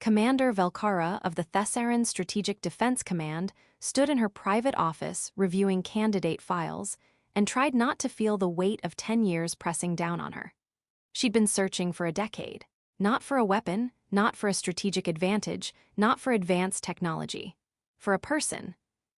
Commander Velkara of the Thessaran Strategic Defense Command stood in her private office reviewing candidate files and tried not to feel the weight of 10 years pressing down on her. She'd been searching for a decade, not for a weapon, not for a strategic advantage, not for advanced technology. For a person.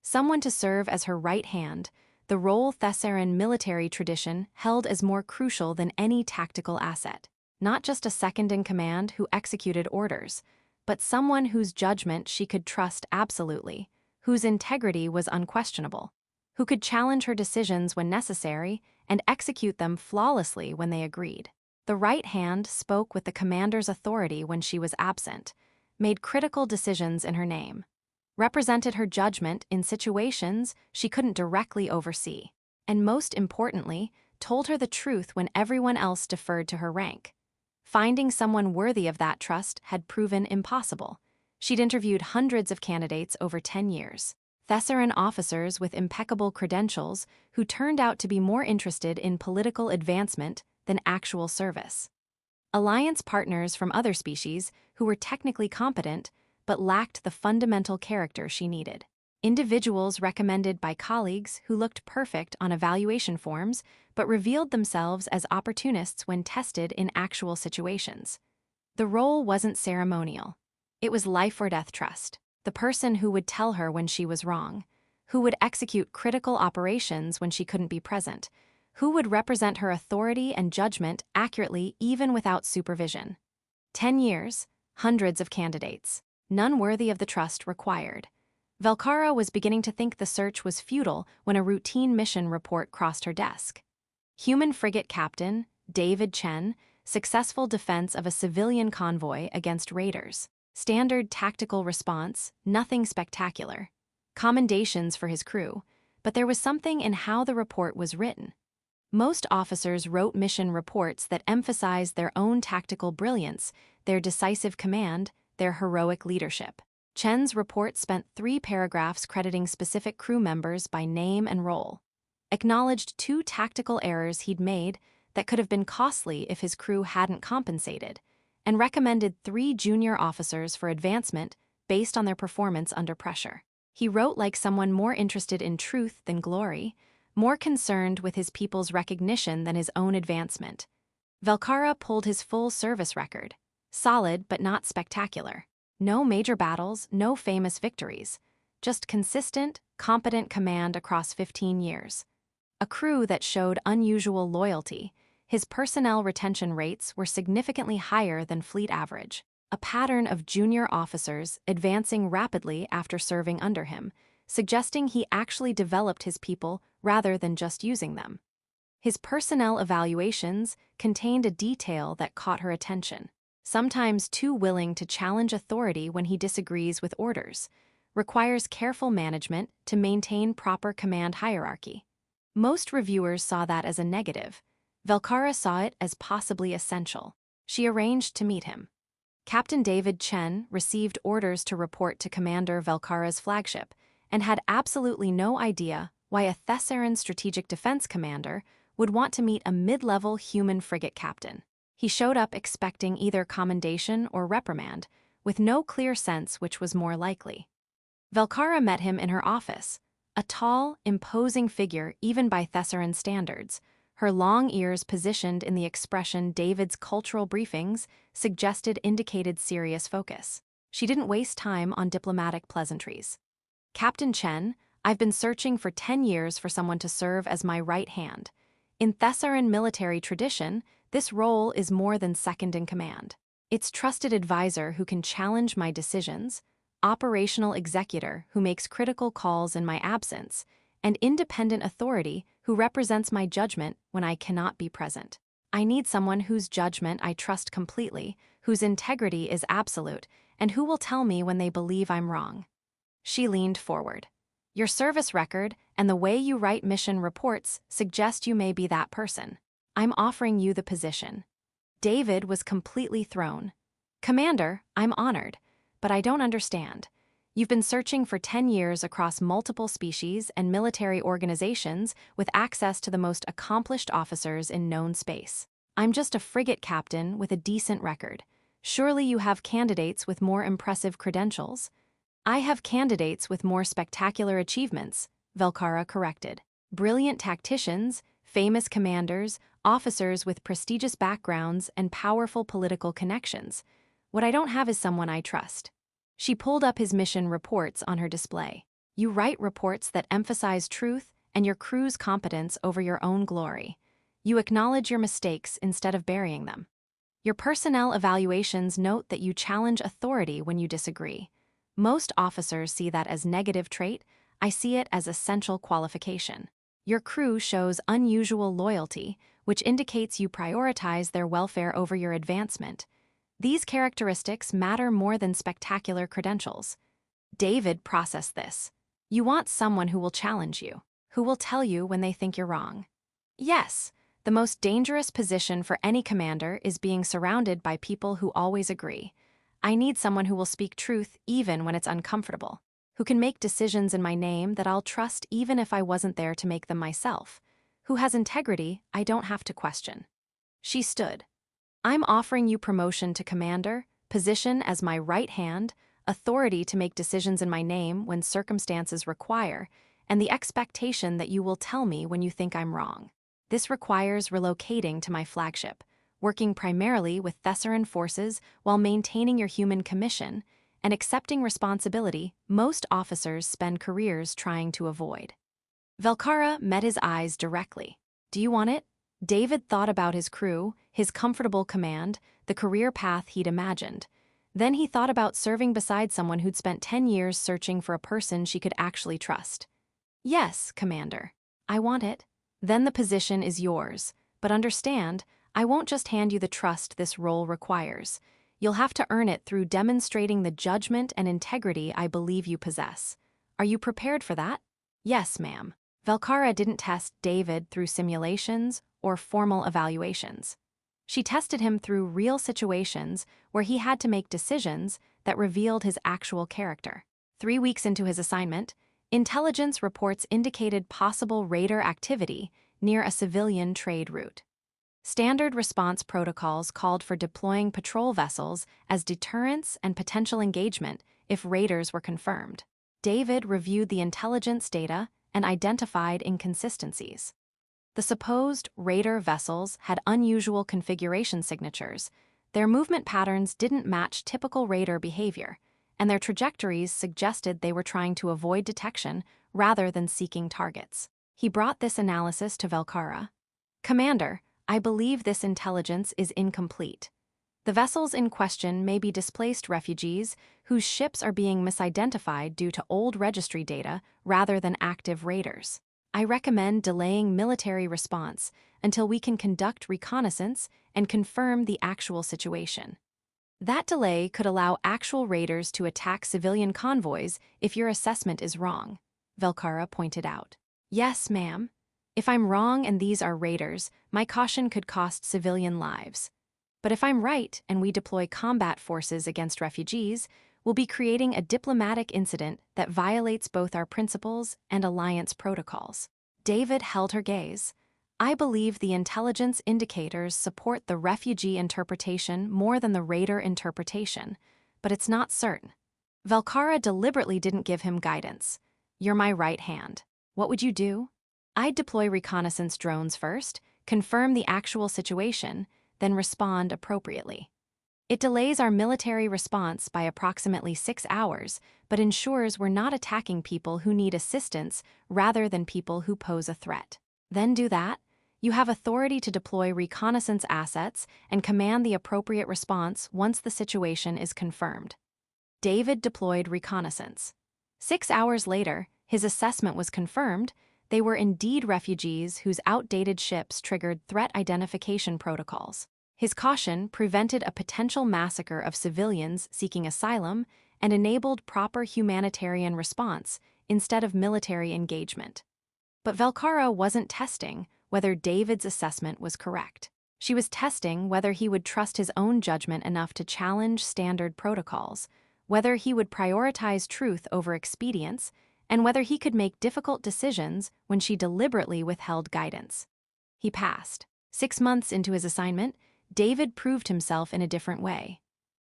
Someone to serve as her right hand, the role Thessaran military tradition held as more crucial than any tactical asset. Not just a second-in-command who executed orders, but someone whose judgment she could trust absolutely, whose integrity was unquestionable, who could challenge her decisions when necessary and execute them flawlessly when they agreed. The right hand spoke with the commander's authority when she was absent, made critical decisions in her name, represented her judgment in situations she couldn't directly oversee, and most importantly, told her the truth when everyone else deferred to her rank. Finding someone worthy of that trust had proven impossible. She'd interviewed hundreds of candidates over 10 years. Thessaran officers with impeccable credentials who turned out to be more interested in political advancement than actual service. Alliance partners from other species who were technically competent but lacked the fundamental character she needed. Individuals recommended by colleagues who looked perfect on evaluation forms but revealed themselves as opportunists when tested in actual situations. The role wasn't ceremonial. It was life-or-death trust. The person who would tell her when she was wrong, who would execute critical operations when she couldn't be present, who would represent her authority and judgment accurately even without supervision. 10 years, hundreds of candidates, none worthy of the trust required. Velkara was beginning to think the search was futile when a routine mission report crossed her desk. Human frigate captain, David Chen, successful defense of a civilian convoy against raiders. Standard tactical response, nothing spectacular. Commendations for his crew, but there was something in how the report was written. Most officers wrote mission reports that emphasized their own tactical brilliance, their decisive command, their heroic leadership. Chen's report spent 3 paragraphs crediting specific crew members by name and role, acknowledged 2 tactical errors he'd made that could have been costly if his crew hadn't compensated, and recommended 3 junior officers for advancement based on their performance under pressure. He wrote like someone more interested in truth than glory, more concerned with his people's recognition than his own advancement. Velkara pulled his full service record, solid but not spectacular. No major battles, no famous victories, just consistent, competent command across 15 years. A crew that showed unusual loyalty. His personnel retention rates were significantly higher than fleet average, a pattern of junior officers advancing rapidly after serving under him, suggesting he actually developed his people rather than just using them. His personnel evaluations contained a detail that caught her attention. Sometimes too willing to challenge authority when he disagrees with orders, requires careful management to maintain proper command hierarchy. Most reviewers saw that as a negative. Velkara saw it as possibly essential. She arranged to meet him. Captain David Chen received orders to report to Commander Velkara's flagship and had absolutely no idea why a Thessaran strategic defense commander would want to meet a mid-level human frigate captain. He showed up expecting either commendation or reprimand, with no clear sense which was more likely. Velkara met him in her office, a tall, imposing figure even by Thessaran standards, her long ears positioned in the expression David's cultural briefings suggested indicated serious focus. She didn't waste time on diplomatic pleasantries. Captain Chen, I've been searching for 10 years for someone to serve as my right hand. In Thessaran military tradition, this role is more than second in command. It's trusted advisor who can challenge my decisions, operational executor who makes critical calls in my absence, and independent authority who represents my judgment when I cannot be present. I need someone whose judgment I trust completely, whose integrity is absolute, and who will tell me when they believe I'm wrong. She leaned forward. Your service record and the way you write mission reports suggest you may be that person. I'm offering you the position. David was completely thrown. Commander, I'm honored, but I don't understand. You've been searching for 10 years across multiple species and military organizations with access to the most accomplished officers in known space. I'm just a frigate captain with a decent record. Surely you have candidates with more impressive credentials. I have candidates with more spectacular achievements, Velkara corrected. Brilliant tacticians, famous commanders, officers with prestigious backgrounds, and powerful political connections. What I don't have is someone I trust. She pulled up his mission reports on her display. You write reports that emphasize truth and your crew's competence over your own glory. You acknowledge your mistakes instead of burying them. Your personnel evaluations note that you challenge authority when you disagree. Most officers see that as negative trait. I see it as essential qualification. Your crew shows unusual loyalty, which indicates you prioritize their welfare over your advancement. These characteristics matter more than spectacular credentials. David processed this. You want someone who will challenge you, who will tell you when they think you're wrong. Yes, the most dangerous position for any commander is being surrounded by people who always agree. I need someone who will speak truth even when it's uncomfortable, who can make decisions in my name that I'll trust even if I wasn't there to make them myself, who has integrity I don't have to question. She stood. I'm offering you promotion to commander, position as my right hand, authority to make decisions in my name when circumstances require, and the expectation that you will tell me when you think I'm wrong. This requires relocating to my flagship, working primarily with Thessaran forces while maintaining your human commission, and accepting responsibility most officers spend careers trying to avoid. Velkara met his eyes directly. Do you want it? David thought about his crew, his comfortable command, the career path he'd imagined. Then he thought about serving beside someone who'd spent 10 years searching for a person she could actually trust. Yes, Commander. I want it. Then the position is yours. But understand, I won't just hand you the trust this role requires. You'll have to earn it through demonstrating the judgment and integrity I believe you possess. Are you prepared for that? Yes, ma'am. Velkara didn't test David through simulations or formal evaluations. She tested him through real situations where he had to make decisions that revealed his actual character. 3 weeks into his assignment, intelligence reports indicated possible raider activity near a civilian trade route. Standard response protocols called for deploying patrol vessels as deterrence and potential engagement if raiders were confirmed. David reviewed the intelligence data and identified inconsistencies. The supposed raider vessels had unusual configuration signatures. Their movement patterns didn't match typical raider behavior, and their trajectories suggested they were trying to avoid detection rather than seeking targets. He brought this analysis to Velkara. Commander, I believe this intelligence is incomplete. The vessels in question may be displaced refugees whose ships are being misidentified due to old registry data rather than active raiders. I recommend delaying military response until we can conduct reconnaissance and confirm the actual situation. That delay could allow actual raiders to attack civilian convoys if your assessment is wrong, Velkara pointed out. Yes, ma'am. If I'm wrong and these are raiders, my caution could cost civilian lives. But if I'm right and we deploy combat forces against refugees, we'll be creating a diplomatic incident that violates both our principles and alliance protocols. David held her gaze. I believe the intelligence indicators support the refugee interpretation more than the raider interpretation, but it's not certain. Velkara deliberately didn't give him guidance. You're my right hand. What would you do? I'd deploy reconnaissance drones first, confirm the actual situation, then respond appropriately. It delays our military response by approximately 6 hours, but ensures we're not attacking people who need assistance rather than people who pose a threat. Then do that. You have authority to deploy reconnaissance assets and command the appropriate response once the situation is confirmed. David deployed reconnaissance. 6 hours later, his assessment was confirmed. They were indeed refugees whose outdated ships triggered threat identification protocols. His caution prevented a potential massacre of civilians seeking asylum and enabled proper humanitarian response instead of military engagement. But Velkara wasn't testing whether David's assessment was correct. She was testing whether he would trust his own judgment enough to challenge standard protocols, whether he would prioritize truth over expedience, and whether he could make difficult decisions when she deliberately withheld guidance. He passed. 6 months into his assignment, David proved himself in a different way.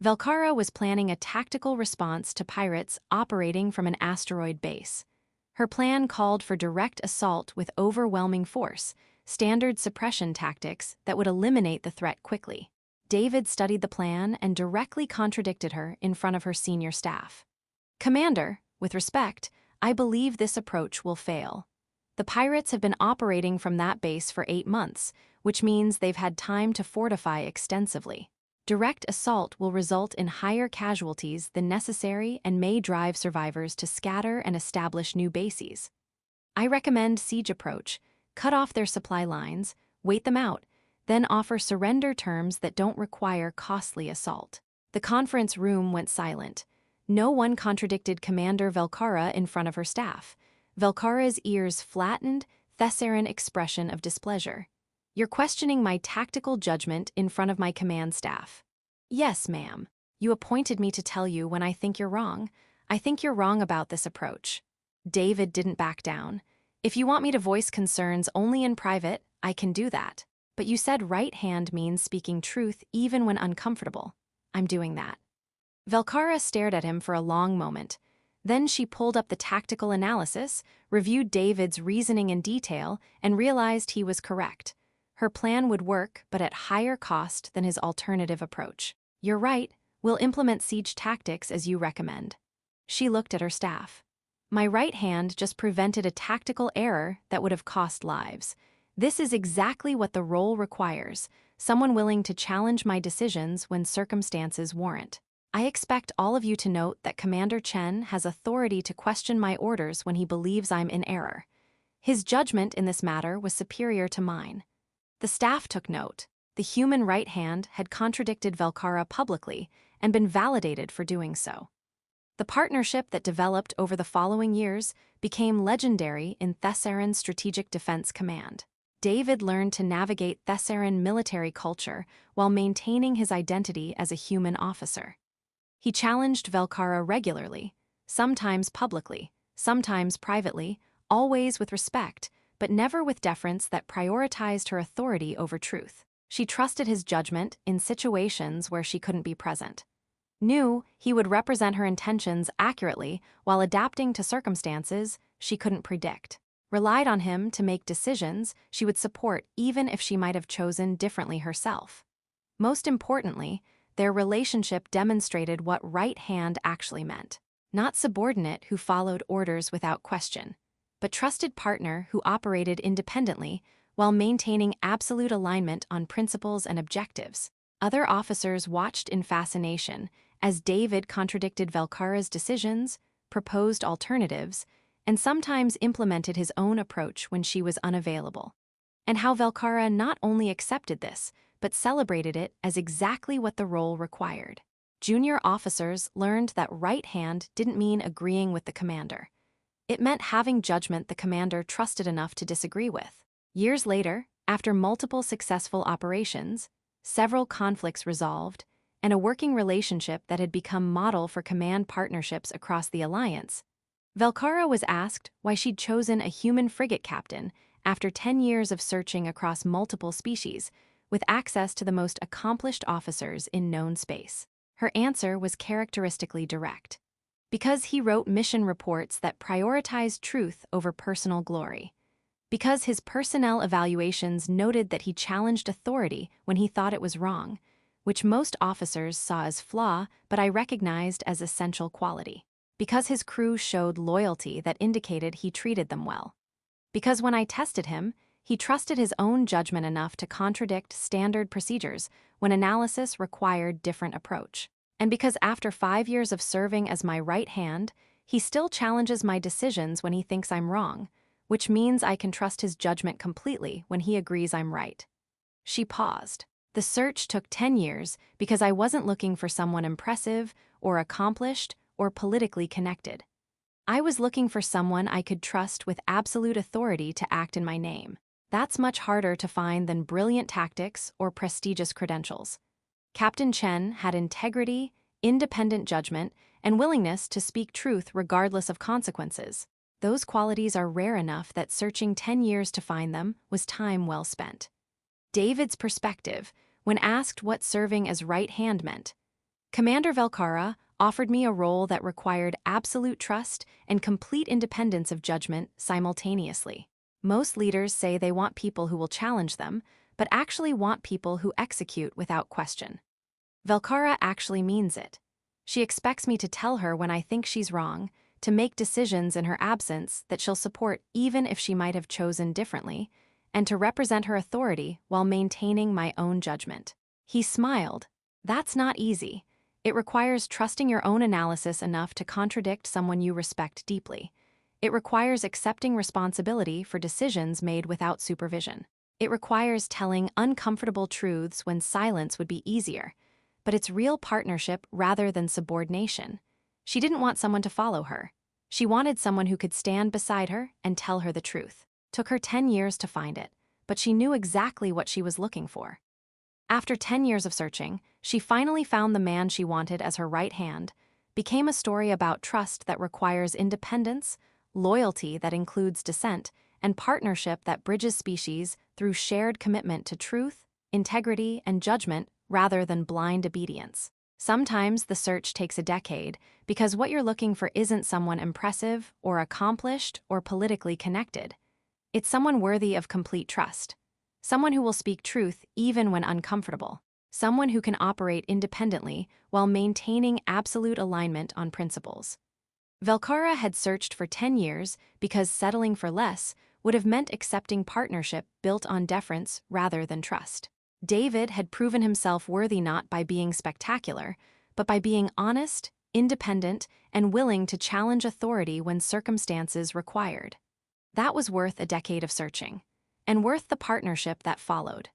Velcara was planning a tactical response to pirates operating from an asteroid base. Her plan called for direct assault with overwhelming force, standard suppression tactics that would eliminate the threat quickly. David studied the plan and directly contradicted her in front of her senior staff. "Commander, with respect, I believe this approach will fail. The pirates have been operating from that base for 8 months, which means they've had time to fortify extensively. Direct assault will result in higher casualties than necessary and may drive survivors to scatter and establish new bases. I recommend siege approach, cut off their supply lines, wait them out, then offer surrender terms that don't require costly assault." The conference room went silent. No one contradicted Commander Velcara in front of her staff. Velcara's ears flattened, Thessaran expression of displeasure. "You're questioning my tactical judgment in front of my command staff." "Yes, ma'am. You appointed me to tell you when I think you're wrong. I think you're wrong about this approach." David didn't back down. "If you want me to voice concerns only in private, I can do that. But you said right hand means speaking truth even when uncomfortable. I'm doing that." Velcara stared at him for a long moment. Then she pulled up the tactical analysis, reviewed David's reasoning in detail, and realized he was correct. Her plan would work, but at higher cost than his alternative approach. "You're right, we'll implement siege tactics as you recommend." She looked at her staff. "My right hand just prevented a tactical error that would have cost lives. This is exactly what the role requires, someone willing to challenge my decisions when circumstances warrant. I expect all of you to note that Commander Chen has authority to question my orders when he believes I'm in error. His judgment in this matter was superior to mine." The staff took note. The human right hand had contradicted Velcara publicly and been validated for doing so. The partnership that developed over the following years became legendary in Thessaran Strategic Defense Command. David learned to navigate Thessaran military culture while maintaining his identity as a human officer. He challenged Velcara regularly, sometimes publicly, sometimes privately, always with respect, but never with deference that prioritized her authority over truth. She trusted his judgment in situations where she couldn't be present. Knew he would represent her intentions accurately while adapting to circumstances she couldn't predict. Relied on him to make decisions she would support even if she might have chosen differently herself. Most importantly, their relationship demonstrated what right hand actually meant. Not subordinate who followed orders without question, but trusted partner who operated independently while maintaining absolute alignment on principles and objectives. Other officers watched in fascination as David contradicted Velcara's decisions, proposed alternatives, and sometimes implemented his own approach when she was unavailable. And how Velcara not only accepted this, but celebrated it as exactly what the role required. Junior officers learned that right hand didn't mean agreeing with the commander. It meant having judgment the commander trusted enough to disagree with. Years later, after multiple successful operations, several conflicts resolved, and a working relationship that had become model for command partnerships across the alliance, Velcara was asked why she'd chosen a human frigate captain after 10 years of searching across multiple species, with access to the most accomplished officers in known space. Her answer was characteristically direct. Because he wrote mission reports that prioritized truth over personal glory. Because his personnel evaluations noted that he challenged authority when he thought it was wrong, which most officers saw as flaw but I recognized as essential quality. Because his crew showed loyalty that indicated he treated them well. Because when I tested him, he trusted his own judgment enough to contradict standard procedures when analysis required different approach. And because after 5 years of serving as my right hand, he still challenges my decisions when he thinks I'm wrong, which means I can trust his judgment completely when he agrees I'm right. She paused. The search took 10 years because I wasn't looking for someone impressive or accomplished or politically connected. I was looking for someone I could trust with absolute authority to act in my name. That's much harder to find than brilliant tactics or prestigious credentials. Captain Chen had integrity, independent judgment, and willingness to speak truth regardless of consequences. Those qualities are rare enough that searching 10 years to find them was time well spent. David's perspective, when asked what serving as right hand meant, Commander Velcara offered me a role that required absolute trust and complete independence of judgment simultaneously. Most leaders say they want people who will challenge them, but actually want people who execute without question. Velcara actually means it. She expects me to tell her when I think she's wrong, to make decisions in her absence that she'll support even if she might have chosen differently, and to represent her authority while maintaining my own judgment. He smiled. That's not easy. It requires trusting your own analysis enough to contradict someone you respect deeply. It requires accepting responsibility for decisions made without supervision. It requires telling uncomfortable truths when silence would be easier. But it's real partnership rather than subordination. She didn't want someone to follow her. She wanted someone who could stand beside her and tell her the truth. Took her 10 years to find it, but she knew exactly what she was looking for. After 10 years of searching, she finally found the man she wanted as her right hand, became a story about trust that requires independence, loyalty that includes dissent, and partnership that bridges species through shared commitment to truth, integrity, and judgment rather than blind obedience. Sometimes the search takes a decade because what you're looking for isn't someone impressive or accomplished or politically connected. It's someone worthy of complete trust. Someone who will speak truth even when uncomfortable. Someone who can operate independently while maintaining absolute alignment on principles. Velcara had searched for 10 years because settling for less would have meant accepting partnership built on deference rather than trust. David had proven himself worthy not by being spectacular, but by being honest, independent, and willing to challenge authority when circumstances required. That was worth a decade of searching, and worth the partnership that followed.